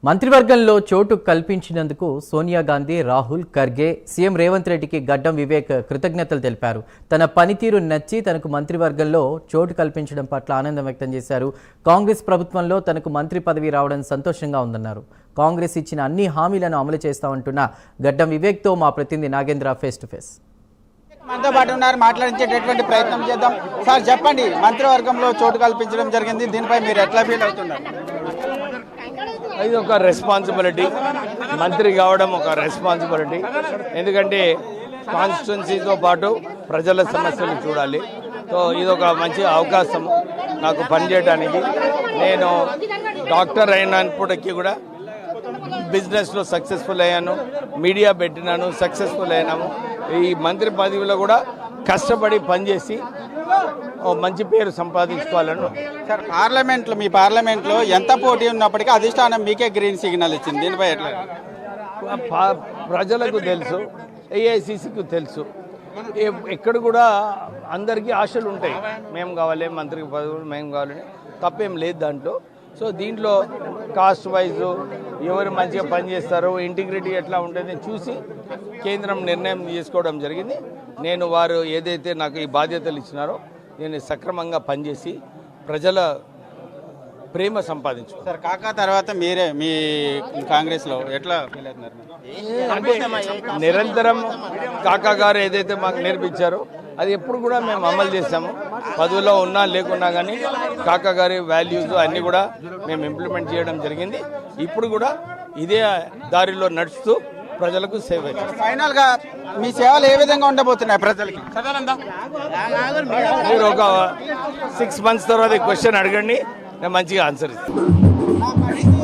మంత్రివర్గంలో చోటు కల్పించినందుకు సోనియా గాంధీ, రాహుల్, ఖర్గే, సీఎం రేవంత్ రెడ్డికి గడ్డం వివేక్ కృతజ్ఞతలు తెలిపారు. తన పనితీరు నచ్చి తనకు మంత్రివర్గంలో చోటు కల్పించడం పట్ల ఆనందం వ్యక్తం చేశారు. కాంగ్రెస్ ప్రభుత్వంలో తనకు మంత్రి పదవి రావడం సంతోషంగా ఉందన్నారు. కాంగ్రెస్ ఇచ్చిన అన్ని హామీలను అమలు చేస్తామంటున్న గడ్డం వివేక్తో మా ప్రతినిధి నాగేంద్ర ఫేస్ టు ఫేస్. మనతో పాటు ఉన్నారు, మాట్లాడించేటటువంటి ప్రయత్నం చేద్దాం. సార్ చెప్పండి, మంత్రివర్గంలో చోటు కల్పించడం జరిగింది, దీనిపై మీరు ఎట్లా ఫీల్ అవుతున్నారు? ఇది ఒక రెస్పాన్సిబిలిటీ, మంత్రి కావడం ఒక రెస్పాన్సిబిలిటీ. ఎందుకంటే కాన్స్టిట్యున్సీతో పాటు ప్రజల సమస్యలు చూడాలి. సో ఇది ఒక మంచి అవకాశం నాకు పనిచేయడానికి. నేను డాక్టర్ అయినప్పటికీ కూడా బిజినెస్లో సక్సెస్ఫుల్ అయ్యాను, మీడియా పెట్టినాను, సక్సెస్ఫుల్ అయినాము. ఈ మంత్రి పదవిలో కూడా కష్టపడి పనిచేసి మంచి పేరు సంపాదించుకోవాలను. సార్, మీ పార్లమెంట్లో ఎంత పోటీ ఉన్నప్పటికీ అధిష్టానం మీకే గ్రీన్ సిగ్నల్ ఇచ్చింది, దీనిపై ఎట్లా? ప్రజలకు తెలుసు, ఏఐసిసికి తెలుసు. ఎక్కడ కూడా అందరికీ ఆశలు ఉంటాయి, మేము కావాలి, మంత్రికి పదవులు మేము కావాలని. తప్పేం లేదు దాంట్లో. సో దీంట్లో కాస్ట్ వైజ్ ఎవరు మంచిగా పనిచేస్తారో, ఇంటిగ్రిటీ ఎట్లా ఉంటుందని చూసి కేంద్రం నిర్ణయం తీసుకోవడం జరిగింది. నేను వారు ఏదైతే నాకు ఈ బాధ్యతలు ఇచ్చినారో నేను సక్రమంగా పనిచేసి ప్రజల ప్రేమ సంపాదించు. సార్, కాకా తర్వాత మీరే మీ కాంగ్రెస్లో ఎట్లా ఫీల్ అవుతున్నారు? అంటే నిరంతరం కాకా గారు ఏదైతే మాకు నేర్పించారో అది ఎప్పుడు కూడా మేము అమలు చేసాము. పదవిలో ఉన్నా లేకున్నా కానీ కాకా గారి వాల్యూస్ అన్నీ కూడా మేము ఇంప్లిమెంట్ చేయడం జరిగింది. ఇప్పుడు కూడా ఇదే దారిలో నడుస్తూ ప్రజలకు సేవ. ఫైనల్ గా మీ సేవలు ఏ విధంగా ఉండబోతున్నాయి ప్రజలకి? మీరు ఒక 6 months తర్వాత క్వశ్చన్ అడగండి, నేను మంచిగా ఆన్సర్ ఇస్తాను.